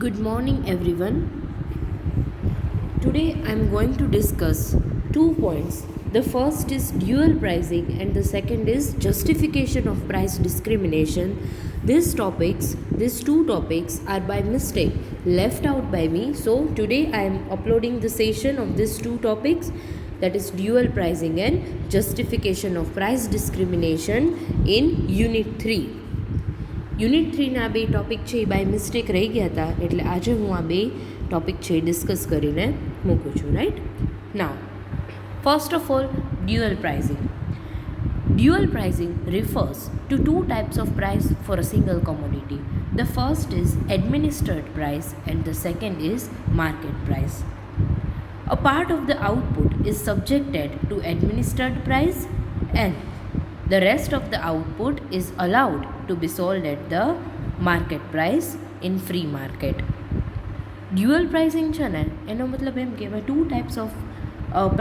Good morning, everyone. Today I am going to discuss 2 points. The first is dual pricing, and the second is justification of price discrimination. These two topics, are by mistake left out by me. So today I am uploading the session of these two topics, that is dual pricing and justification of price discrimination in Unit 3. Unit થ્રીના બે topic છે એ by mistake રહી ગયા હતા, એટલે આજે હું આ બે ટૉપિક છે એ ડિસ્કસ કરીને મૂકું છું. Right now, first of all, dual pricing. Dual pricing refers to two types of price for a single commodity. The first is administered price and the second is market price. A part of the output is subjected to administered price and the rest of the output is allowed to be sold at the market price in free market. Dual pricing છે ને, એનો મતલબ એમ કહેવાય two types of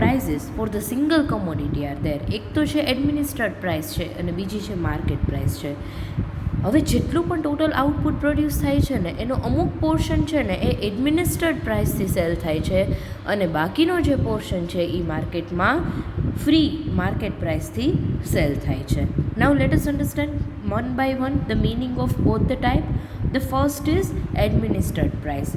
prices for the single commodity are there. એક તો છે એડમિનિસ્ટ્રેડ price છે અને બીજી છે માર્કેટ પ્રાઇસ છે. હવે જેટલું પણ ટોટલ આઉટપુટ પ્રોડ્યુસ થાય છે ને, એનો અમુક પોર્શન છે ને એ એડમિનિસ્ટ્રેડ પ્રાઇસથી સેલ થાય છે અને બાકીનો જે પોર્શન છે એ માર્કેટમાં ફ્રી માર્કેટ પ્રાઇસથી સેલ થાય છે. Now let us understand one by one the meaning of both the type. The first is administered price.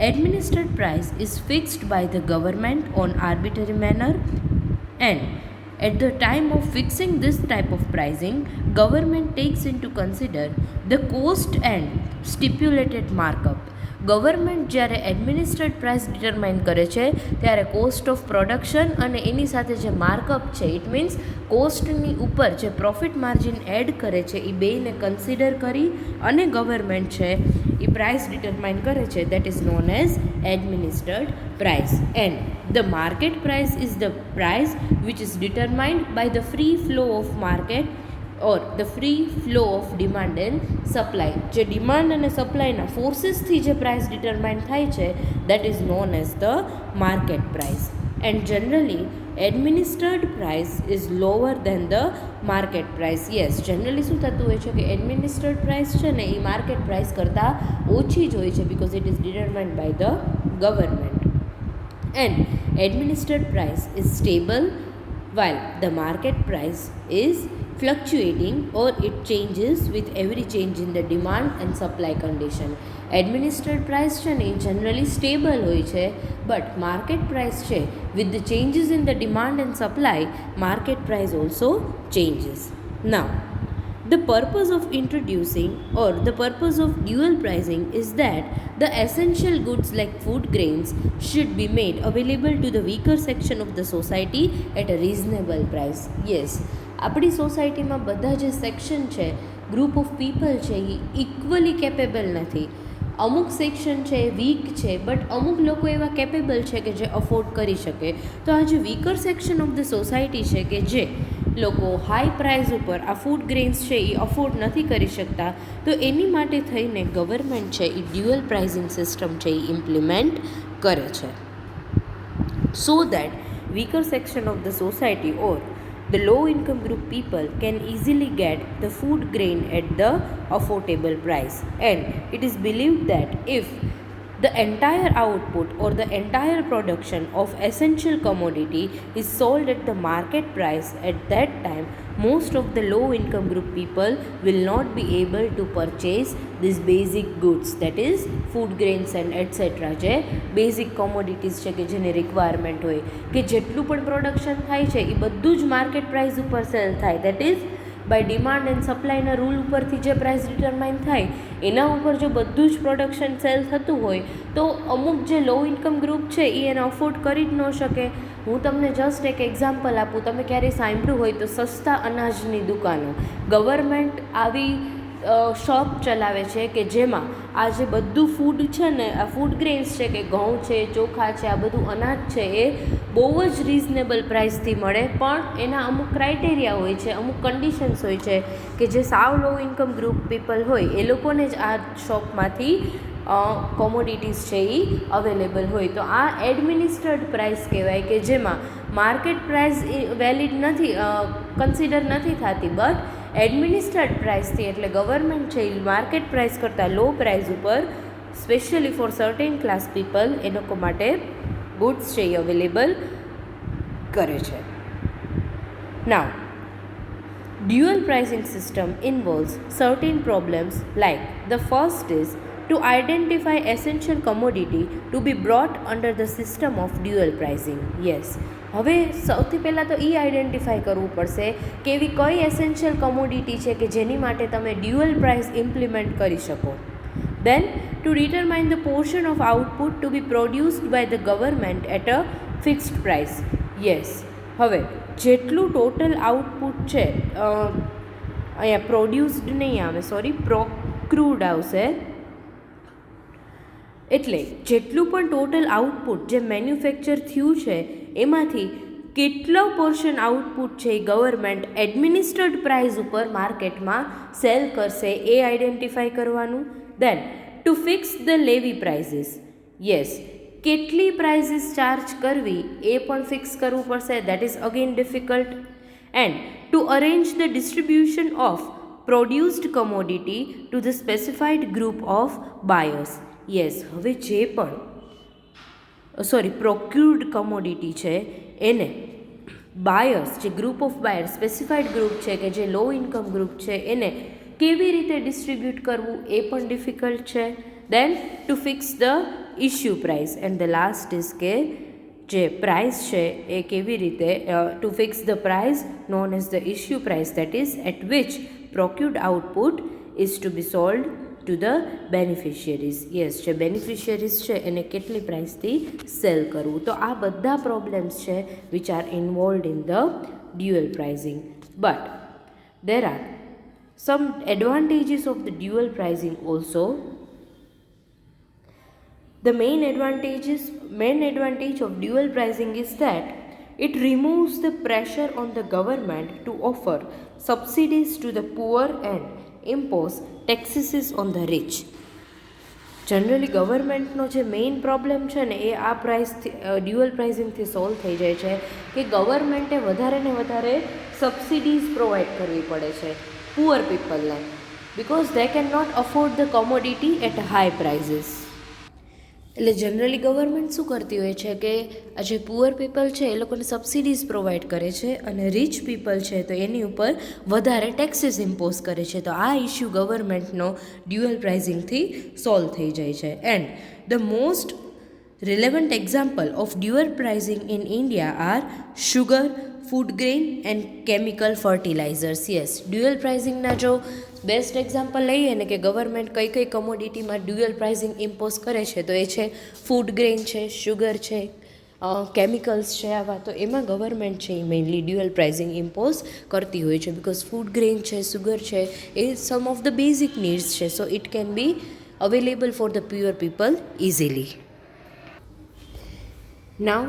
Administered price is fixed by the government on arbitrary manner, and at the time of fixing this type of pricing, government takes into consider the cost and stipulated markup. Government જ્યારે એડમિનિસ્ટ્રેડ price determine કરે છે ત્યારે cost of production અને એની સાથે જે markup છે, it means કોસ્ટની ઉપર જે પ્રોફિટ માર્જિન એડ કરે છે, એ બેને કન્સિડર કરી અને ગવર્મેન્ટ છે એ પ્રાઇસ ડિટરમાઇન કરે છે. That is known as administered price. And the market price is the price which is determined by the free flow of market or the free flow of demand and supply. જે demand અને સપ્લાયના ફોર્સીસથી જે price determine થાય છે, that is known as the market price. And generally administered price is lower than the market price. Yes, generally શું થતું હોય છે કે એડમિનિસ્ટ્રેડ પ્રાઇસ છે ને એ માર્કેટ પ્રાઇસ કરતાં ઓછી જ હોય છે, because it is determined by the government. And administered price is stable while the market price is fluctuating or it changes with every change in the demand and supply condition. Administered price છે ને એ generally stable હોય છે, but market price છે with the changes in the demand and supply, market price also changes. Now, the purpose of introducing or the purpose of dual pricing is that the essential goods like food grains should be made available to the weaker section of the society at a reasonable price. Yes, આપણી સોસાયટીમાં બધા જે section છે, group of people છે, એ equally capable નથી. અમુક section છે એ week છે, બટ અમુક લોકો એવા કેપેબલ છે કે જે અફોર્ડ કરી શકે. તો આ જે weaker section of the society છે કે જે લોકો હાઈ પ્રાઇઝ ઉપર આ ફૂડ ગ્રેન્સ છે એ અફોર્ડ નથી કરી શકતા, તો એની માટે થઈને ગવર્મેન્ટ છે એ ડ્યુઅલ પ્રાઇઝિંગ સિસ્ટમ છે એ ઇમ્પ્લિમેન્ટ કરે છે, so that weaker section of the society or the low income group people can easily get the food grain at the affordable price. And it is believed that if the entire output or the entire production of essential commodity is sold at the market price, at that time most of the low income group people will not be able to purchase these basic goods, that is food grains and etc. જે basic commodities છે કે જેની requirement હોય, કે જેટલું પણ production થાય છે એ બધું જ માર્કેટ પ્રાઇસ ઉપર સેલ થાય. That is by demand and સપ્લાયના રૂલ ઉપરથી જે પ્રાઇસ ડિટરમાઇન થાય, એના ઉપર જો બધું જ પ્રોડક્શન સેલ થતું હોય તો અમુક જે લો ઇન્કમ ગ્રુપ છે એ એને અફોર્ડ કરી જ ન શકે. હું તમને જસ્ટ એક એક્ઝામ્પલ આપું. તમે ક્યારેય સાંભળ્યું હોય તો સસ્તા અનાજની દુકાનો. ગવર્મેન્ટ આવી શોપ ચલાવે છે કે જેમાં આ જે બધું ફૂડ છે ને, આ ફૂડ ગ્રેન્સ છે કે ઘઉં છે, ચોખા છે, આ બધું અનાજ છે એ બહુ જ રિઝનેબલ પ્રાઇસથી મળે. પણ એના અમુક ક્રાઇટેરિયા હોય છે, અમુક કન્ડિશન્સ હોય છે કે જે સાવ લો ઇન્કમ ગ્રુપ પીપલ હોય એ લોકોને જ આ શોપમાંથી કોમોડિટીઝ છે એ અવેલેબલ હોય. તો આ એડમિનિસ્ટ્રેડ પ્રાઇસ કહેવાય કે જેમાં માર્કેટ પ્રાઇસ વેલિડ નથી, કન્સિડર નથી થતી, બટ એડમિનિસ્ટ્રેડ પ્રાઇસથી એટલે ગવર્મેન્ટ છે એ માર્કેટ પ્રાઇસ કરતાં લો પ્રાઇસ ઉપર specially for certain class people એ લોકો માટે ગુડ્સ છે એ અવેલેબલ કરે છે. નાવ dual pricing system involves certain problems like the first is to identify essential commodity to be brought under the system of dual pricing. Yes, હવે સૌથી પહેલાં તો એ આઈડેન્ટિફાઈ કરવું પડશે કે એવી કઈ એસેન્શિયલ કમોડિટી છે કે જેની માટે તમે ડ્યુઅલ પ્રાઇસ ઇમ્પ્લિમેન્ટ કરી શકો. Then to determine the portion of output to be produced by the government at a fixed price. Yes, હવે જેટલું ટોટલ આઉટપુટ છે અહીંયા પ્રોડ્યુસ્ડ નહીં આવે, સોરી, પ્રોક્રુડ આવશે. એટલે જેટલું પણ ટોટલ આઉટપુટ જે મેન્યુફેક્ચર થયું છે એમાંથી કેટલો પોર્શન આઉટપુટ છે એ ગવર્મેન્ટ એડમિનિસ્ટર્ડ પ્રાઇસ ઉપર માર્કેટમાં સેલ કરશે એ આઈડેન્ટિફાઈ કરવાનું. Then to fix the levy prices. Yes, કેટલી પ્રાઇઝીસ ચાર્જ કરવી એ પણ ફિક્સ કરવું પડશે. That is again difficult. And to arrange the distribution of produced commodity to the specified group of buyers. Yes, હવે જે પણ પ્રોક્યુર્ડ કમોડિટી છે એને બાયર્સ, જે group of buyer specified group છે કે જે લો ઇન્કમ ગ્રુપ છે એને કેવી રીતે ડિસ્ટ્રીબ્યુટ કરવું એ પણ ડિફિકલ્ટ છે. Then to fix the issue price. And the last is કે જે પ્રાઇસ છે એ કેવી રીતે to fix the price known as the issue price, that is at which procured output is to be sold to the beneficiaries. Yes, જે beneficiaries છે એને કેટલી પ્રાઇસથી સેલ કરવું. તો આ બધા પ્રોબ્લેમ્સ છે which are involved in the dual pricing. But there are some advantages of the dual pricing also. The main advantage of dual pricing is that it removes the pressure on the government to offer subsidies to the poor and impose taxes on the rich. Generally ગવર્મેન્ટનો જે main problem છે ને એ આ dual પ્રાઇઝિંગથી solve થઈ જાય છે કે ગવર્મેન્ટે વધારે ને વધારે સબસિડીઝ પ્રોવાઈડ કરવી પડે છે પુઅર પીપલને, because they can not afford the commodity at high prices. એટલે જનરલી ગવર્મેન્ટ શું કરતી હોય છે કે આ જે પુઅર પીપલ છે એ લોકોને સબસિડીઝ પ્રોવાઈડ કરે છે અને રિચ પીપલ છે તો એની ઉપર વધારે ટેક્સીસ ઇમ્પોઝ કરે છે. તો આ ઇશ્યુ ગવર્મેન્ટનો ડ્યુઅલ પ્રાઇઝિંગથી સોલ્વ થઈ જાય છે. And the most relevant example of dual pricing in India are sugar, food grain and chemical fertilizers. Yes, dual pricing ના જો બેસ્ટ એક્ઝામ્પલ લઈએ ને કે ગવર્મેન્ટ કઈ કઈ કમોડિટીમાં ડ્યુઅલ પ્રાઇઝિંગ ઇમ્પોઝ કરે છે તો એ છે ફૂડ ગ્રેન છે, શુગર છે, કેમિકલ્સ છે આવા. તો એમાં ગવર્મેન્ટ છે એ મેઇનલી ડ્યુઅલ પ્રાઇઝિંગ ઇમ્પોઝ કરતી હોય છે બિકોઝ ફૂડ ગ્રેન છે, શુગર છે એ સમ ઓફ ધ બેઝિક નીડ્સ છે. So it can be available for the poor people easily. Now,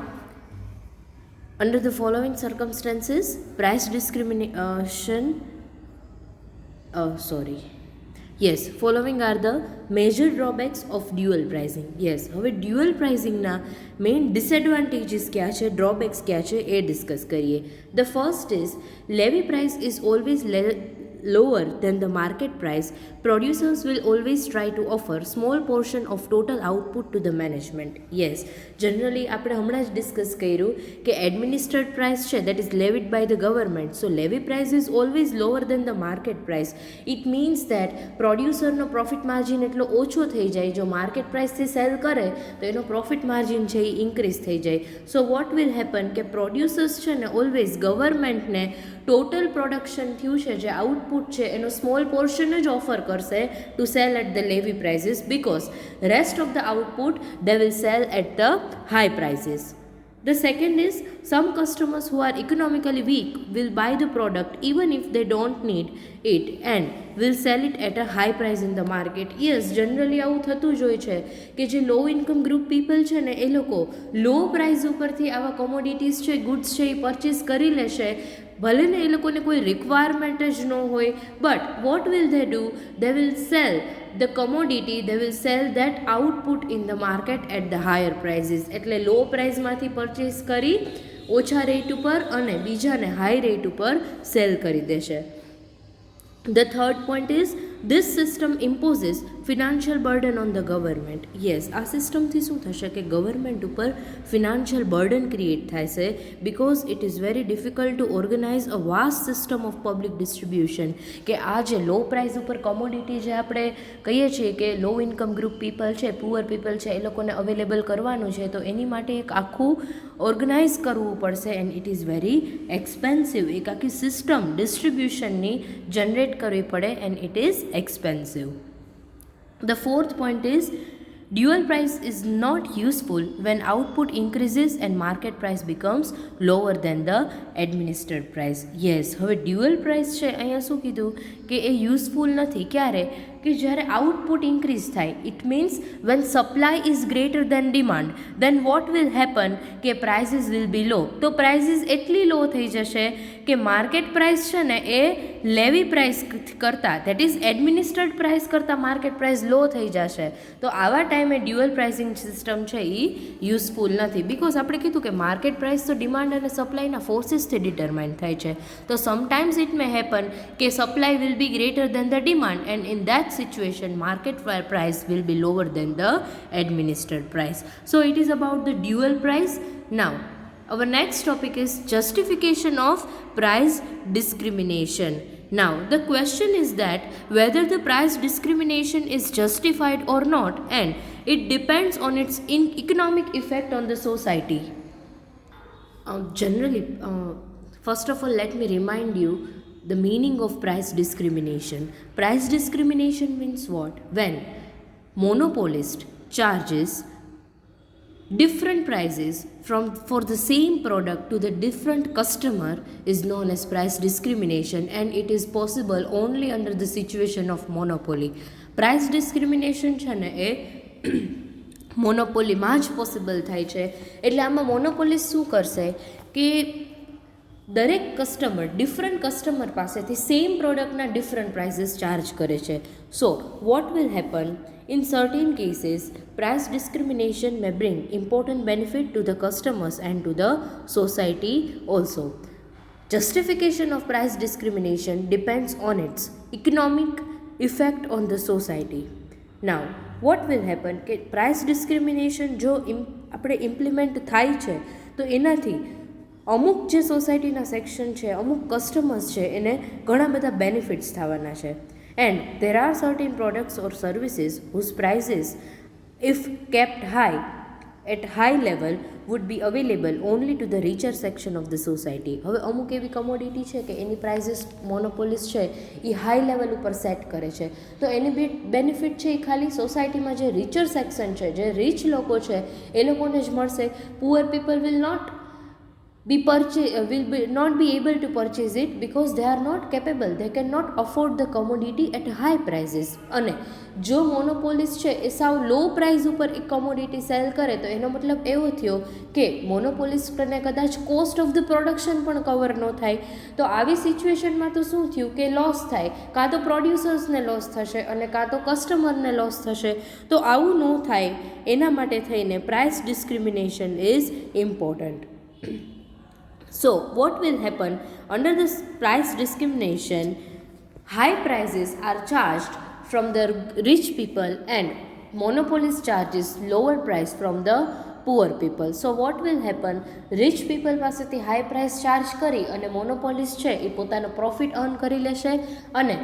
under the following circumstances, price discrimination, following are the major drawbacks of dual pricing. Yes, હવે dual pricing ના main disadvantages क्या છે, drawbacks क्या છે એ discuss કરીએ. The first is levy price is always lower than the market price. Producers will always try to offer small portion of total output to the management. Yes, generally આપણે હમણાં જ discuss કર્યું કે administered price છે that is levied by the government. So levy price is always lower than the market price. It means that પ્રોડ્યુસરનો profit margin એટલો ઓછો થઈ જાય. જો માર્કેટ પ્રાઇસથી સેલ કરે તો એનો પ્રોફિટ માર્જિન છે એ ઇન્ક્રીઝ થઈ જાય. સો વોટ વિલ હેપન કે પ્રોડ્યુસર્સ છે ને ઓલવેઝ ગવર્મેન્ટને ટોટલ પ્રોડક્શન થયું છે જે આઉટપુટ છે એનો સ્મોલ પોર્શન જ ઓફર કરશે to sell at the levy prices because rest of the output they will sell at the high prices. The second is some customers who are economically weak will buy the product even if they don't need it and will sell it at a high price in the market. Yes, generally આવું થતું જ હોય છે કે જે લો income group people છે ને એ લોકો લો પ્રાઇસ ઉપરથી આવા કોમોડિટીઝ છે, ગુડ્સ છે એ પરચેસ કરી લેશે. ભલે ને એ લોકોને કોઈ રિક્વાયરમેન્ટ જ ન હોય, but what will they do, they will sell the commodity, they will sell that output in the market at the higher prices. એટલે લો પ્રાઇઝમાંથી પરચેસ કરી ઓછા રેટ ઉપર અને બીજાને હાઈ રેટ ઉપર સેલ કરી દેશે. The third point is this system imposes financial burden on the government. Yes, આ સિસ્ટમથી શું થશે કે ગવર્મેન્ટ ઉપર ફિનાન્શિયલ બર્ડન ક્રિએટ થાય છે, because it is very difficult to organise a vast system of public distribution. કે આ જે લો પ્રાઇસ ઉપર કોમોડિટી જે આપણે કહીએ છીએ કે લો ઇન્કમ ગ્રુપ પીપલ છે, પુઅર પીપલ છે, એ લોકોને અવેલેબલ કરવાનું છે, તો એની માટે એક આખું ઓર્ગનાઇઝ કરવું પડશે and it is very expensive. એક આખી સિસ્ટમ ડિસ્ટ્રીબ્યુશનની જનરેટ કરવી પડે and it is expensive. The fourth point is dual price is not useful when output increases and market price becomes lower than the administered price. Yes, હવે dual price છે અહીંયા શું કીધું કે એ યુઝફુલ નથી. ક્યારે? કે જ્યારે આઉટપુટ ઇન્ક્રીઝ થાય. It means when supply is greater than demand, then what will happen કે પ્રાઇસીસ વિલ બી લો. તો પ્રાઇસીસ એટલી લો થઈ જશે કે માર્કેટ પ્રાઇસ છે ને એ લેવી પ્રાઇસ કરતાં, દેટ ઇઝ એડમિનિસ્ટર્ડ પ્રાઇસ કરતાં માર્કેટ પ્રાઇસ લો થઈ જશે. તો આવા ટાઈમે ડ્યુઅલ પ્રાઇસિંગ સિસ્ટમ છે એ યુઝફુલ નથી. બિકોઝ આપણે કીધું કે માર્કેટ પ્રાઇસ તો ડિમાન્ડ અને સપ્લાયના ફોર્સિસથી ડિટરમાઇન થાય છે. તો સમટાઇમ્સ ઇટ મે હેપન કે supply will B greater than the demand and in that situation market price will be lower than the administered price. So it is about the dual price. Now our next topic is justification of price discrimination. Now the question is that whether the price discrimination is justified or not, and it depends on its economic effect on the society. Generally, first of all, let me remind you the meaning of price discrimination. Price discrimination means what? When monopolist charges different prices for the same product to the different customer is known as price discrimination, and it is possible only under the situation of monopoly. Price discrimination છે ને એ મોનોપોલીમાં જ possible થાય છે. એટલે આમાં મોનોપોલિસ્ટ શું કરશે કે દરેક કસ્ટમર ડિફરન્ટ કસ્ટમર પાસેથી સેમ પ્રોડક્ટના ડિફરન્ટ પ્રાઇસીસ ચાર્જ કરે છે. So what will happen in certain cases price discrimination may bring important benefit to the customers and to the society also. Justification of price discrimination depends on its economic effect on the society. Now what will happen કે price discrimination જો આપણે implement થાય છે તો એનાથી અમુક જે સોસાયટીના સેક્શન છે, અમુક કસ્ટમર્સ છે, એને ઘણા બધા બેનિફિટ્સ થવાના છે. And there are certain products or services whose prices, if kept high at high level, would be available only to the richer section of the society. હવે અમુક એવી કમોડિટી છે કે એની પ્રાઇઝીસ મોનોપોલિસ્ટ છે એ હાઈ લેવલ ઉપર set કરે છે, તો એની બેનિફિટ છે એ ખાલી સોસાયટીમાં જે રિચર સેક્શન છે, જે રિચ લોકો છે એ લોકોને જ મળશે. Poor people will not be able to purchase it because they are not capable, they cannot afford the commodity at high prices. અને જો મોનોપોલિસ્ટ છે એ સાવ લો પ્રાઇસ ઉપર એક કોમોડિટી સેલ કરે તો એનો મતલબ એવો થયો કે મોનોપોલિસ્ટને કદાચ કોસ્ટ ઓફ ધ પ્રોડક્શન પણ કવર ન થાય. તો આવી સિચ્યુએશનમાં તો શું થયું કે લોસ થાય, કાં તો પ્રોડ્યુસર્સને લોસ થશે અને કાં તો કસ્ટમરને લોસ થશે. તો આવું ન થાય એના માટે થઈને price discrimination is important. So what will happen under this price discrimination? High prices are charged from the rich people and monopolist charges lower price from the poor people. So what will happen? Rich people પાસેથી high price charge કરી અને monopolist છે એ પોતાનો profit earn કરી લેશે, અને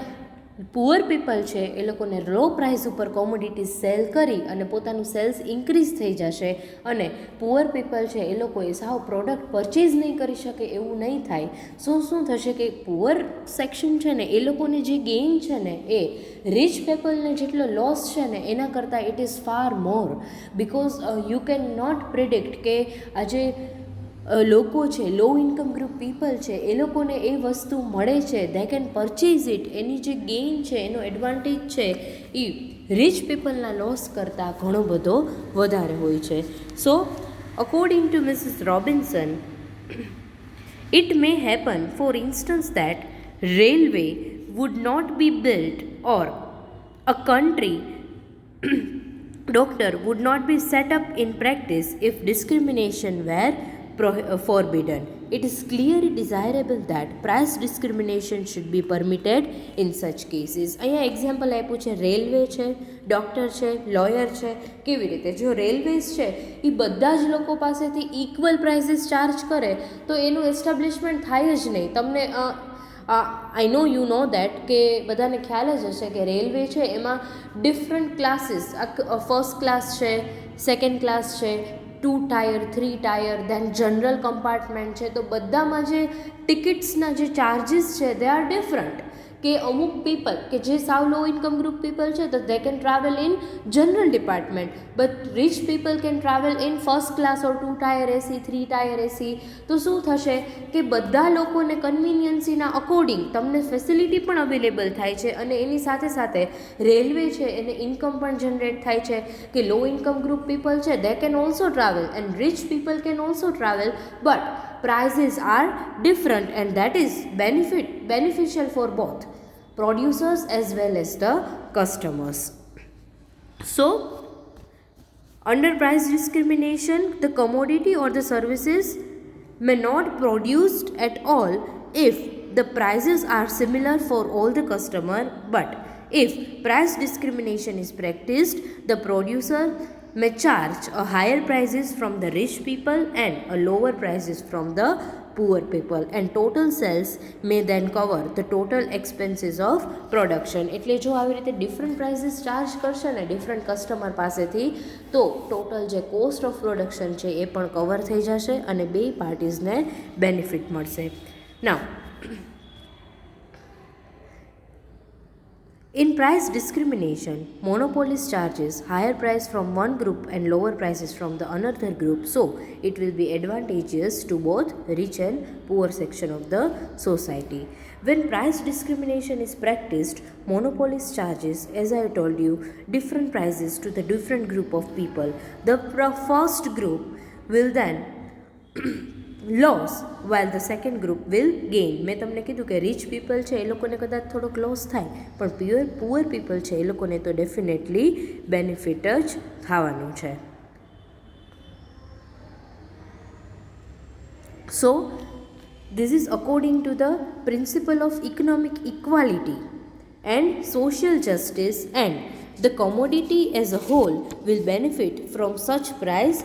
poor people છે એ લોકોને લો પ્રાઇસ ઉપર કોમોડિટી સેલ કરી અને પોતાનું સેલ્સ ઇન્ક્રીઝ થઈ જશે, અને પુઅર પીપલ છે એ લોકોએ સાવ પ્રોડક્ટ પરચેઝ નહીં કરી શકે એવું નહીં થાય. શું થશે કે પુઅર સેક્શન છે ને એ લોકોને જે ગેઇન છે ને એ રિચ પીપલને જેટલો લોસ છે ને એના કરતાં it is far more, because you can not predict કે આજે લોકો છે, લો ઇન્કમ ગ્રુપ પીપલ છે, એ લોકોને એ વસ્તુ મળે છે, દે કેન પરચેઝ ઇટ, એની જે ગેઇન છે, એનો એડવાન્ટેજ છે એ રિચ પીપલના લોસ કરતાં ઘણો બધો વધારે હોય છે. So according to Mrs Robinson, it may happen for instance that railway would not be built or a country doctor would not be set up in practice if discrimination were forbidden. it is clearly desirable that price discrimination should be permitted in such cases. અહીંયા example આપ્યું છે, railway છે, doctor છે, lawyer છે. કેવી રીતે? જો railways છે એ બધા જ લોકો પાસેથી ઇક્વલ પ્રાઇસીસ ચાર્જ કરે તો એનું એસ્ટાબ્લિશમેન્ટ થાય જ નહીં. તમને આઈ નો યુ નો દેટ કે બધાને ખ્યાલ જ હશે કે રેલવે છે એમાં ડિફરન્ટ ક્લાસીસ, ફર્સ્ટ ક્લાસ છે, સેકન્ડ ક્લાસ છે, 2 ટાયર, 3 ટાયર, દેન જનરલ કમ્પાર્ટમેન્ટ છે. તો બધામાં જે ટિકિટ્સના જે ચાર્જીસ છે દે આર ડિફરન્ટ. કે અમુક પીપલ કે જે સાવ લો ઇન્કમ ગ્રુપ પીપલ છે તો they can travel in general department, but rich people can travel in first class or 2 tier AC, 3 tier AC. તો શું થશે કે બધા લોકોને કન્વિનિયન્સીના અકોર્ડિંગ તમને ફેસિલિટી પણ અવેલેબલ થાય છે અને એની સાથે સાથે રેલવે છે એને ઇન્કમ પણ જનરેટ થાય છે. કે લો ઇન્કમ ગ્રુપ પીપલ છે they can also travel and rich people can also travel, but prices are different and that is beneficial for both producers as well as the customers. So under price discrimination, the commodity or the services may not produced at all if the prices are similar for all the customer, but if price discrimination is practiced, the producer may charge a higher prices from the rich people and a lower prices from the poor people, and total sales may then cover the total expenses of production. એટલે જો આવી રીતે different prices charge કરશે ને different customer પાસેથી તો total જે cost of production છે એ પણ કવર થઈ જશે અને બે પાર્ટીઝને બેનિફિટ મળશે. નાઉ in price discrimination, monopolist charges higher price from one group and lower prices from the another group, so it will be advantageous to both rich and poor section of the society. When price discrimination is practiced, monopolist charges, as I told you, different prices to the different group of people. The first group will then loss while the second group will gain. મેં તમને કીધું કે rich people છે એ લોકોને કદાચ થોડોક loss થાય પણ પુઅર પીપલ છે એ લોકોને તો ડેફિનેટલી બેનિફિટ જ થવાનું છે. સો this is according to the principle of economic equality and social justice, and the commodity as a whole will benefit from such price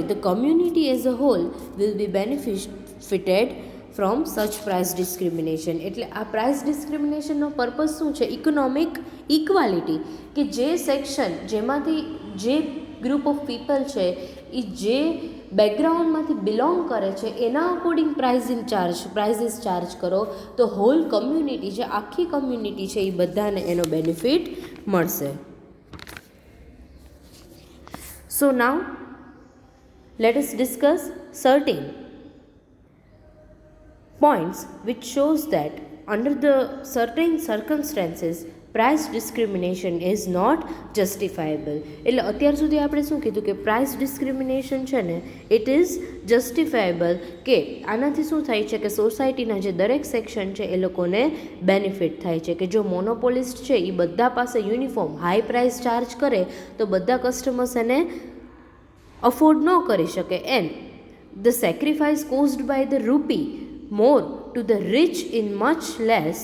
the community as a whole will be benefited from such price discrimination. એટલે આ price ડિસ્ક્રિમિનેશનનો purpose શું છે? Economic equality. કે જે section જેમાંથી જે group of people છે એ જે બેકગ્રાઉન્ડમાંથી બિલોંગ કરે છે એના અકોર્ડિંગ પ્રાઇઝીસ ચાર્જ કરો તો હોલ કમ્યુનિટી, જે આખી કમ્યુનિટી છે એ બધાને એનો બેનિફિટ મળશે. સો નાઉ let us discuss certain points which shows that under the certain circumstances price discrimination is not justifiable. એટલે અત્યાર સુધી આપણે શું કીધું કે પ્રાઇસ ડિસ્ક્રિમિનેશન છે ને ઇટ ઇઝ જસ્ટિફાયેબલ, કે આનાથી શું થાય છે કે સોસાયટીના જે દરેક સેક્શન છે એ લોકોને બેનિફિટ થાય છે. કે જો મોનોપોલિસ્ટ છે એ બધા પાસે યુનિફોર્મ હાઈ પ્રાઇસ ચાર્જ કરે તો બધા કસ્ટમર્સ એને અફોર્ડ ન કરી શકે, and the sacrifice caused by the rupee more to the rich in much less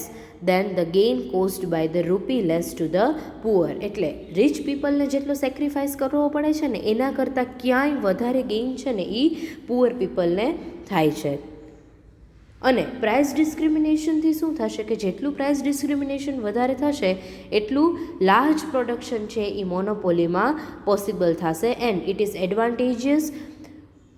than the gain caused by the rupee less to the poor. એટલે rich પીપલને જેટલો સેક્રિફાઈસ કરવો પડે છે ને એના કરતાં ક્યાંય વધારે ગેઇન છે ને એ પુઅર પીપલને થાય છે. અને પ્રાઇસ ડિસ્ક્રિમિનેશનથી શું થશે કે જેટલું પ્રાઇસ ડિસ્ક્રિમિનેશન વધારે થશે એટલું લાર્જ પ્રોડક્શન છે એ મોનોપોલીમાં પોસિબલ થશે, and it is advantageous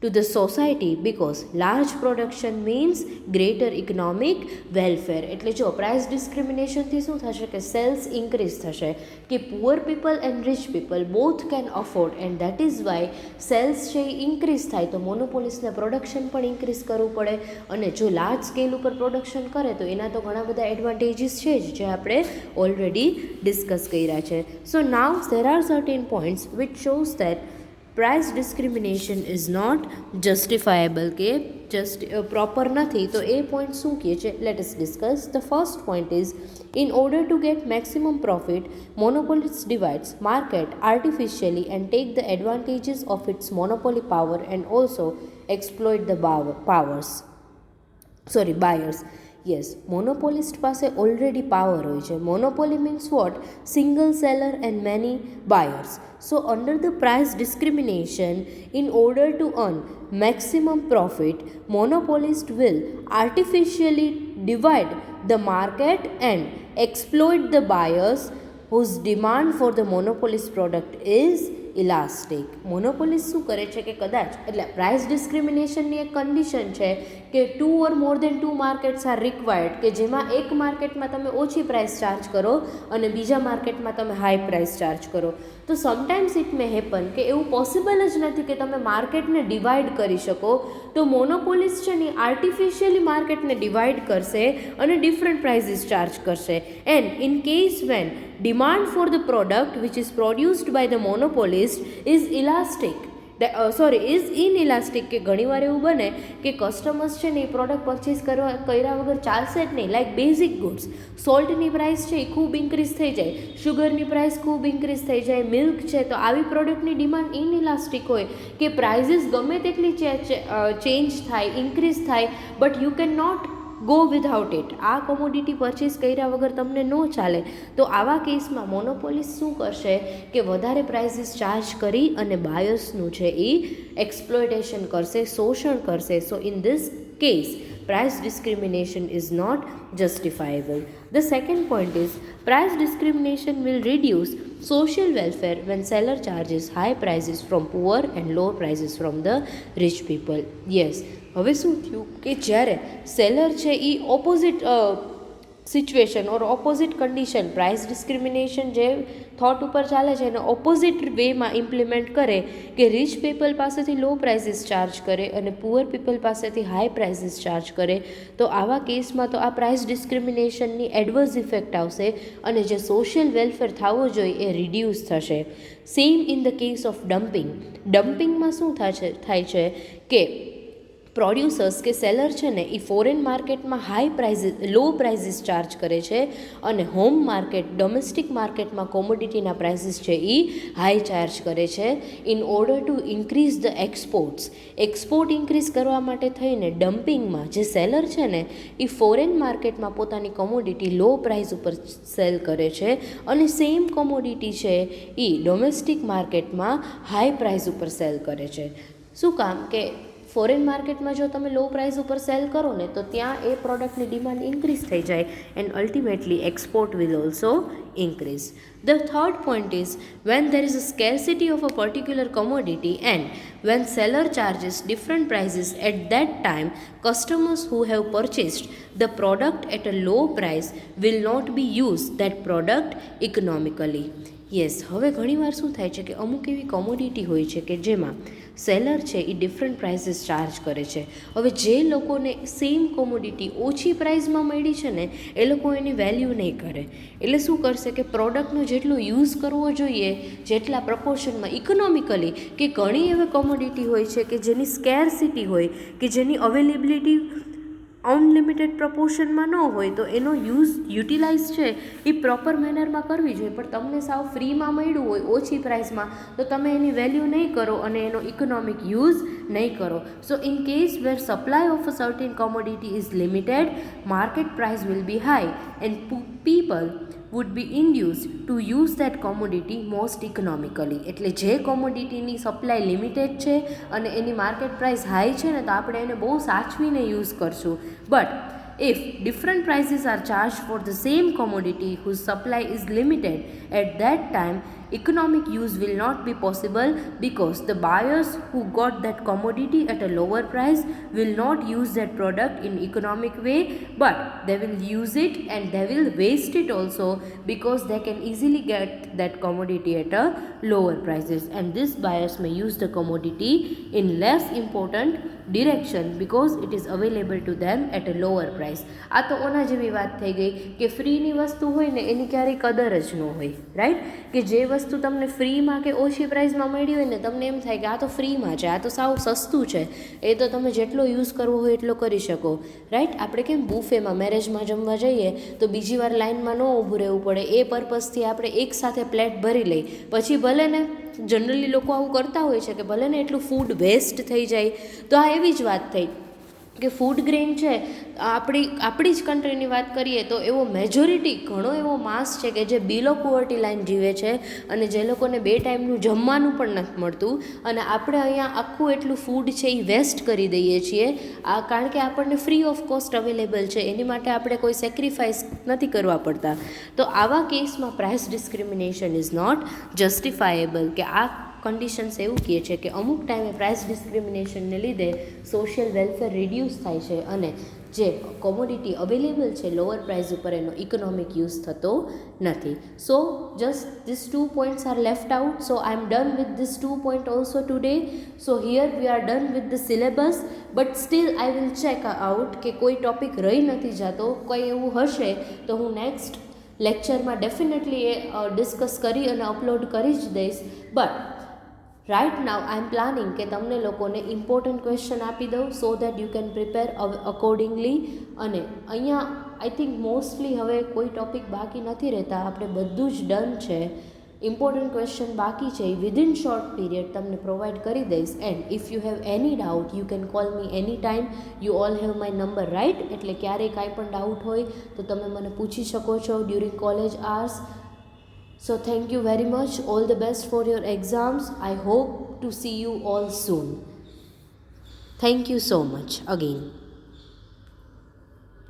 to the society because large production means greater economic welfare. એટલે જો પ્રાઇસ ડિસ્ક્રિમિનેશનથી શું થશે કે સેલ્સ ઇન્ક્રીઝ થશે, કે poor people and rich people both can afford, and that is why sales છે એ ઇન્ક્રીઝ થાય તો મોનોપોલિસ્ટને પ્રોડક્શન પણ ઇન્ક્રીઝ કરવું પડે, અને જો લાર્જ સ્કેલ ઉપર પ્રોડક્શન કરે તો એના તો ઘણા બધા એડવાન્ટેજીસ છે જ જે આપણે ઓલરેડી ડિસ્કસ કર્યા છે. સો નાઉ there are certain points which shows that price discrimination is not justifiable, કે પ્રોપર નથી. તો એ પોઈન્ટ શું કહે છે? Let us discuss. The first point is in order to get maximum profit, monopolists divides market artificially and take the advantages of its monopoly power and also exploit the powers. buyers. Yes, monopolist પાસે already power હોય છે. Monopoly means what? Single seller and many buyers. So under the price discrimination, in order to earn maximum profit, monopolist will artificially divide the market and exploit the buyers whose demand for the monopolist product is elastic. Monopolist શું કરે છે કે કદાચ એટલે price ડિસ્ક્રિમિનેશનની એક condition છે કે 2 or more than 2 markets are required, કે જેમાં એક માર્કેટમાં તમે ઓછી પ્રાઇસ ચાર્જ કરો અને બીજા માર્કેટમાં તમે હાઈ પ્રાઇસ ચાર્જ કરો. તો સમટાઇમ્સ ઇટ મે હેપન કે એવું પોસિબલ જ નથી કે તમે માર્કેટને ડિવાઈડ કરી શકો. તો મોનોપોલિસ્ટ છે ને આર્ટિફિશિયલી માર્કેટને ડિવાઈડ કરશે અને ડિફરન્ટ પ્રાઇઝીસ ચાર્જ કરશે. And in case when demand for the product which is produced by the monopolist is elastic, is inelastic, કે ઘણીવાર એવું બને કે કસ્ટમર્સ છે ને એ પ્રોડક્ટ પરચેસ કર્યા વગર ચાલશે જ નહીં. લાઈક બેઝિક ગુડ્સ, સોલ્ટની પ્રાઇસ છે એ ખૂબ ઇન્ક્રીઝ થઈ જાય, શુગરની પ્રાઇસ ખૂબ ઇન્ક્રીઝ થઈ જાય, મિલ્ક છે, તો આવી પ્રોડક્ટની ડિમાન્ડ ઇનઇલાસ્ટિક હોય કે પ્રાઇઝીસ ગમે તેટલી ચેન્જ થાય, ઇન્ક્રીઝ થાય, but you can not go without it. આ કોમોડિટી પરચેસ કર્યા વગર તમને ન ચાલે. તો આવા કેસમાં મોનોપોલિસ્ટ શું કરશે કે વધારે પ્રાઇઝીસ ચાર્જ કરી અને બાયર્સનું છે એ એક્સપ્લોઇટેશન કરશે, શોષણ કરશે. સો in this case price discrimination is not justifiable. The second point is price discrimination will reduce social welfare when seller charges high prices from poor and low prices from the rich people. Yes, હવે શું થયું કે જ્યારે seller છે એ opposite situation ઓર opposite condition, price discrimination જે thought ઉપર ચાલે છે એને ઓપોઝિટ વેમાં ઇમ્પ્લિમેન્ટ કરે કે રિચ પીપલ પાસેથી લો પ્રાઇસીસ ચાર્જ કરે અને પુઅર પીપલ પાસેથી હાઈ પ્રાઇસીસ ચાર્જ કરે. તો આવા કેસમાં તો આ પ્રાઇસ ડિસ્ક્રિમિનેશનની એડવર્સ ઇફેક્ટ આવશે અને જે સોશિયલ વેલફેર થવો જોઈએ એ રિડ્યુસ થશે. Same in the case of dumping. ડમ્પિંગમાં શું થાય છે કે પ્રોડ્યુસર્સ કે સેલર છે ને એ ફોરેન માર્કેટમાં લો પ્રાઇઝીસ ચાર્જ કરે છે અને હોમ માર્કેટ, ડોમેસ્ટિક માર્કેટમાં કોમોડિટીના પ્રાઇસીસ છે એ હાઈ ચાર્જ કરે છે in order to increase the exports. Export increase કરવા માટે થઈને ડમ્પિંગમાં જે સેલર છે ને એ ફોરેન માર્કેટમાં પોતાની કોમોડિટી લો પ્રાઇસ ઉપર સેલ કરે છે અને સેમ કોમોડિટી છે એ ડોમેસ્ટિક માર્કેટમાં હાઈ પ્રાઇસ ઉપર સેલ કરે છે. શું કામ કે ફોરેન માર્કેટમાં જો તમે લો પ્રાઇસ ઉપર સેલ કરો ને તો ત્યાં એ પ્રોડક્ટની ડિમાન્ડ ઇન્ક્રીઝ થઈ જાય and ultimately export will also increase. The third point is when there is a scarcity of a particular commodity and when seller charges different prices at that time, customers who have purchased the product at a low price will not be use that product economically. Yes, હવે ઘણીવાર શું થાય છે કે અમુક એવી commodity હોય છે કે જેમાં સેલર છે એ ડિફરન્ટ પ્રાઇસીસ ચાર્જ કરે છે. હવે જે લોકોને સેમ કોમોડિટી ઓછી પ્રાઇસમાં મળી છે ને એ લોકો એની વેલ્યુ નહીં કરે. એટલે શું કરશે કે પ્રોડક્ટનો જેટલો યુઝ કરવો જોઈએ જેટલા પ્રપોર્શનમાં ઇકોનોમિકલી, કે ઘણી એવી કોમોડિટી હોય છે કે જેની સ્કેરસિટી હોય, કે જેની અવેલેબિલિટી અનલિમિટેડ પ્રપોર્શનમાં ન હોય, તો એનો યુટિલાઇઝ છે એ પ્રોપર મેનરમાં કરવી જોઈએ. પણ તમને સાવ ફ્રીમાં મળ્યું હોય ઓછી પ્રાઇસમાં તો તમે એની વેલ્યુ નહીં કરો અને એનો ઇકોનોમિક યુઝ નહીં કરો. So in case where supply of a certain commodity is limited, market price will be high and people would be induced to use that commodity most economically. એટલે જે કોમોડિટીની સપ્લાય લિમિટેડ છે અને એની market price high છે ને તો આપણે એને બહુ સાચવીને યુઝ કરશું. But if different prices are charged for the same commodity whose supply is limited, at that time economic use will not be possible because the buyers who got that commodity at a lower price will not use that product in economic way, but they will use it and they will waste it also because they can easily get that commodity at a lower prices, and these buyers may use the commodity in less important direction because it is available to them at a lower price. આ તો ઓના જેવી વાત થઈ ગઈ કે ફ્રીની વસ્તુ હોય ને એની ક્યારેય કદર જ ન હોય, રાઈટ? કે જે વસ્તુ તમને ફ્રીમાં કે ઓછી પ્રાઇસમાં મળી હોય ને તમને એમ થાય કે આ તો ફ્રીમાં છે, આ તો સાવ સસ્તું છે, એ તો તમે જેટલો યુઝ કરવો હોય એટલો કરી શકો, રાઈટ? આપણે કેમ બુફેમાં મેરેજમાં જમવા જઈએ તો બીજી વાર લાઇનમાં ન ઊભું રહેવું પડે, એ પર્પઝથી આપણે એકસાથે પ્લેટ ભરી લઈ. પછી ભલે ને જનરલી લોકો આવું કરતા હોય છે કે ભલે ને એટલું ફૂડ વેસ્ટ થઈ જાય, તો આ એવી જ વાત થઈ કે ફૂડ ગ્રેન છે, આપણી જ કન્ટ્રીની વાત કરીએ તો એવો મેજોરિટી ઘણો એવો માસ છે કે જે બિલો પોવર્ટી લાઈન જીવે છે અને જે લોકોને 2 ટાઈમનું જમવાનું પણ નથી મળતું, અને આપણે અહીંયા આખું એટલું ફૂડ છે એ વેસ્ટ કરી દઈએ છીએ કારણ કે આપણને ફ્રી ઓફ કોસ્ટ અવેલેબલ છે, એની માટે આપણે કોઈ સેક્રિફાઈસ નથી કરવા પડતા. તો આવા કેસમાં પ્રાઇસ ડિસ્ક્રિમિનેશન ઇઝ નોટ જસ્ટિફાયેબલ. કે આ કન્ડિશન્સ એવું કહે છે કે અમુક ટાઈમે પ્રાઇસ ડિસ્ક્રિમિનેશનને લીધે સોશિયલ વેલફેર રિડ્યુસ થાય છે અને જે કોમોડિટી અવેલેબલ છે લોઅર પ્રાઇસ ઉપર એનો ઇકોનોમિક યુઝ થતો નથી. So just this 2 points are left out. So I am done with this 2 point also today. So here we are done with the syllabus, but still I will check out કે કોઈ topic રહી નથી જતો. કોઈ એવું હશે તો હું નેક્સ્ટ લેક્ચરમાં ડેફિનેટલી એ ડિસ્કસ કરી અને અપલોડ કરી જ દઈશ. But right now I am planning કે તમને લોકોને ઇમ્પોર્ટન્ટ ક્વેશ્ચન આપી દઉં so that you can prepare accordingly. અને અહીંયા આઈ થિંક મોસ્ટલી હવે કોઈ ટોપિક બાકી નથી રહેતા, આપણે બધું જ ડન છે. ઇમ્પોર્ટન્ટ ક્વેશ્ચન બાકી છે એ વિધિન શોર્ટ પીરિયડ તમને પ્રોવાઈડ કરી દઈશ. And if you have any doubt you can call me any time. You all have my number, right? એટલે ક્યારેય કાંઈ પણ ડાઉટ હોય તો તમે મને પૂછી શકો છો during college hours. So thank you very much. All the best for your exams. I hope to see you all soon. Thank you so much again.